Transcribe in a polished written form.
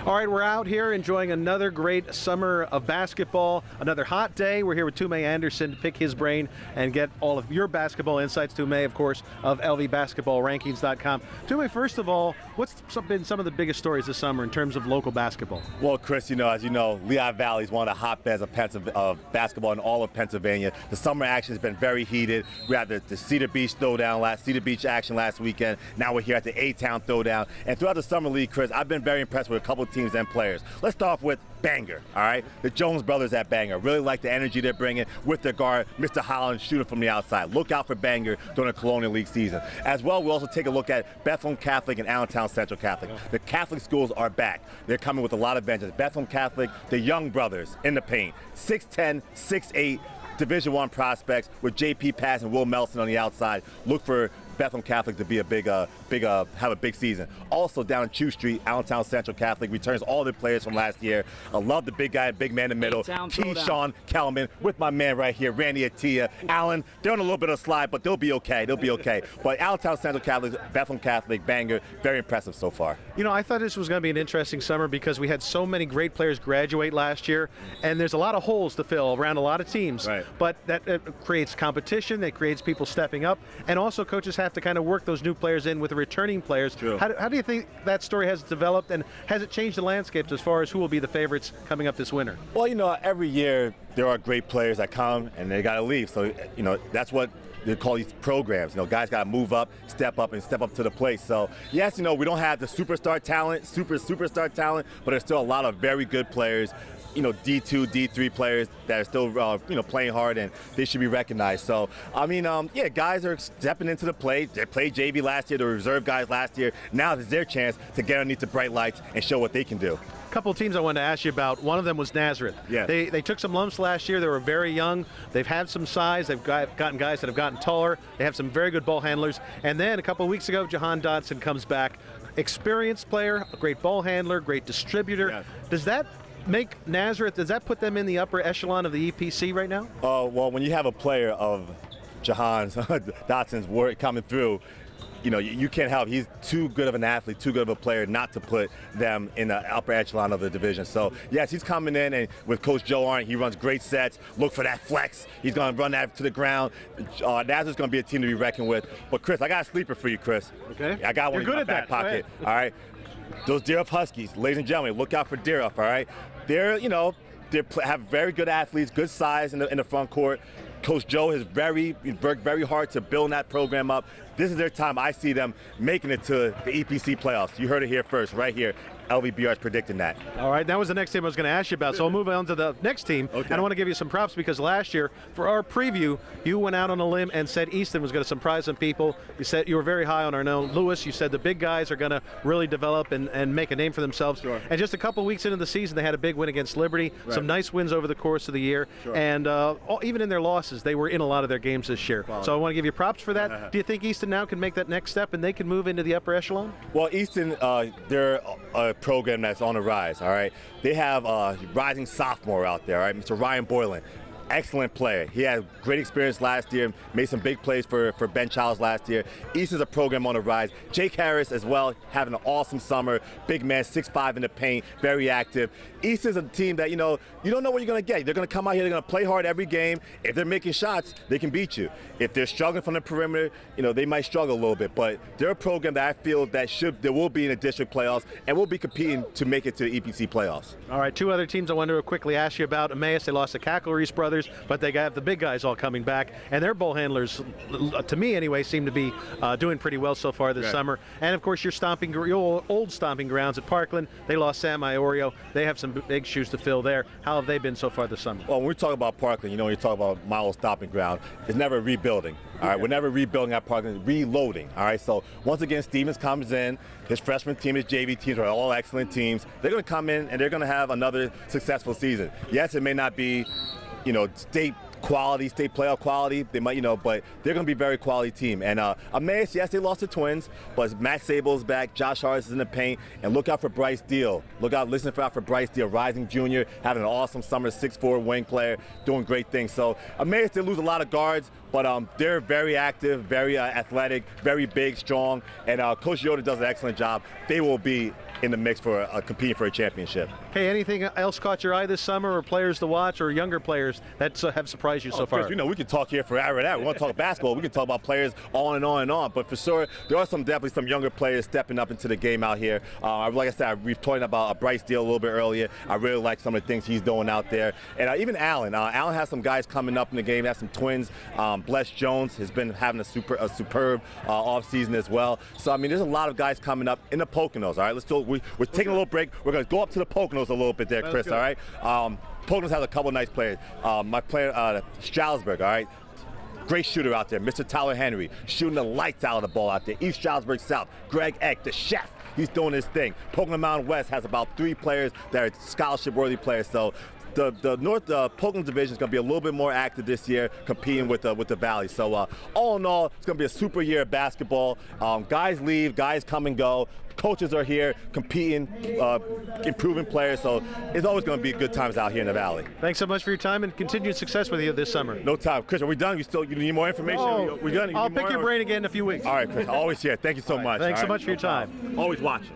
All right, we're out here enjoying another great summer of basketball, another hot day. We're here with Toomey Anderson to pick his brain and get all of your basketball insights. Toomey, of course, of LVBasketballRankings.com. Toomey, first of all, what's been some of the biggest stories this summer in terms of local basketball? Well, Chris, as you know, Lehigh Valley is one of the hotbeds of basketball in all of Pennsylvania. The summer action has been very heated. We had the Cedar Beach Cedar Beach action last weekend. Now we're here at the A-Town Throwdown. And throughout the summer league, Chris, I've been very impressed with a couple teams and players. Let's start off with Bangor, all right? The Jones brothers at Bangor. Really like the energy they're bringing with their guard, Mr. Holland, shooting from the outside. Look out for Bangor during the Colonial League season. As well, we'll also take a look at Bethlem Catholic and Allentown Central Catholic. The Catholic schools are back. They're coming with a lot of vengeance. Bethlem Catholic, the young brothers in the paint. 6'10", 6'8", Division I prospects with J.P. Pass and Will Melson on the outside. Look for Bethlem Catholic to be have a big season. Also down in Chew Street, Allentown Central Catholic returns all their players from last year. I love the big guy, big man in the middle, Keyshawn Kelman, with my man right here, Randy Attia. Allen, they're on a little bit of a slide, but they'll be okay. But Allentown Central Catholic, Bethlem Catholic, Bangor, very impressive so far. I thought this was going to be an interesting summer because we had so many great players graduate last year, and there's a lot of holes to fill around a lot of teams. Right. But that creates competition, it creates people stepping up, and also coaches have to kind of work those new players in with the returning players. True. How do you think that story has developed, and has it changed the landscapes as far as who will be the favorites coming up this winter? Well, every year there are great players that come and they got to leave. So, that's what they call these programs. Guys got to move up, step up to the plate. So, yes, we don't have the superstar talent, but there's still a lot of very good players. D2, D3 players that are still, playing hard, and they should be recognized. So, guys are stepping into the play. They played JV last year, the reserve guys last year. Now it's their chance to get underneath the bright lights and show what they can do. A couple of teams I wanted to ask you about. One of them was Nazareth. Yeah. They took some lumps last year. They were very young. They've had some size. They've gotten guys that have gotten taller. They have some very good ball handlers. And then a couple of weeks ago, Jahan Dodson comes back. Experienced player, a great ball handler, great distributor. Yeah. Does that make Nazareth, does that put them in the upper echelon of the EPC right now? Well, when you have a player of Jahan Dodson's work coming through, you can't help. He's too good of an athlete, too good of a player not to put them in the upper echelon of the division. So, yes, he's coming in, and with Coach Joe Arndt, he runs great sets. Look for that flex. He's going to run that to the ground. Nazareth's going to be a team to be reckoned with. But, Chris, I got a sleeper for you, Chris. Okay. I got one in my back pocket. All right. Those Deer Up Huskies, ladies and gentlemen, look out for Deer Up, all right? They have very good athletes, good size in the front court. Coach Joe has worked very hard to build that program up. This is their time. I see them making it to the EPC playoffs. You heard it here first, right here. LVBR is predicting that. All right, that was the next team I was going to ask you about, so we'll move on to the next team. Okay. And I want to give you some props because last year, for our preview, you went out on a limb and said Easton was going to surprise some people. You said you were very high on our known Lewis. You said the big guys are going to really develop and make a name for themselves. Sure. And just a couple weeks into the season, they had a big win against Liberty, right. Some nice wins over the course of the year. Sure. And even in their losses, they were in a lot of their games this year. Quality. So I want to give you props for that. Do you think Easton now can make that next step and they can move into the upper echelon? Well, Easton, they're a program that's on the rise, all right? They have a rising sophomore out there, all right? Mr. Ryan Boylan. Excellent player. He had great experience last year, made some big plays for Ben Childs last year. Easton's a program on the rise. Jake Harris as well, having an awesome summer. Big man, 6'5" in the paint, very active. Easton's a team that, you don't know what you're going to get. They're going to come out here, they're going to play hard every game. If they're making shots, they can beat you. If they're struggling from the perimeter, they might struggle a little bit. But they're a program that I feel that there will be in the district playoffs and will be competing to make it to the EPC playoffs. All right, two other teams I wanted to quickly ask you about. Emmaus, they lost the Cackle-Reese brothers, but they got the big guys all coming back, and their ball handlers, to me anyway, seem to be doing pretty well so far this summer. And of course, your old stomping grounds at Parkland, they lost Sam Iorio. They have some big shoes to fill there. How have they been so far this summer? Well, when we talk about Parkland, when you talk about my old stomping ground, it's never rebuilding. All right, we're never rebuilding at Parkland, reloading. All right, so once again, Stevens comes in. His freshman team, his JV teams are all excellent teams. They're going to come in and they're going to have another successful season. Yes, it may not be, state playoff quality. They might, but they're going to be a very quality team. And Emmaus, yes, they lost to Twins, but Matt Sable's back. Josh Harris is in the paint. And look out for Bryce Deal. Listen out for Bryce Deal, rising junior, having an awesome summer, 6'4" wing player, doing great things. So Emmaus, they lose a lot of guards, but they're very active, very athletic, very big, strong. And Coach Yoda does an excellent job. They will be in the mix for competing for a championship. Hey, anything else caught your eye this summer, or players to watch, or younger players that have surprised you so far? Chris, we could talk here forever. We want to talk basketball. We can talk about players on and on and on. But for sure, there are definitely some younger players stepping up into the game out here. Like I said, we've talked about Bryce Steele a little bit earlier. I really like some of the things he's doing out there. And even Allen. Allen has some guys coming up in the game. He has some twins. Bless Jones has been having a superb offseason as well. So, there's a lot of guys coming up in the Poconos, all right? We're taking a little break. We're going to go up to the Poconos a little bit there, Chris, all right? Poconos has a couple nice players. My player, Stroudsburg, all right? Great shooter out there. Mr. Tyler Henry, shooting the lights out of the ball out there. East Stroudsburg South, Greg Eck, the chef. He's doing his thing. Pocono Mountain West has about 3 players that are scholarship-worthy players. So the North Pocono division is going to be a little bit more active this year, competing with the Valley. So all in all, it's going to be a super year of basketball. Guys leave, guys come and go. Coaches are here competing, improving players. So it's always going to be good times out here in the Valley. Thanks so much for your time, and continued success with you this summer. No time. Chris, are we done? You need more information? Oh, we done? I'll pick your brain again in a few weeks. All right, Chris. Always here. Thank you so much. Thanks so much for your time. Always watching.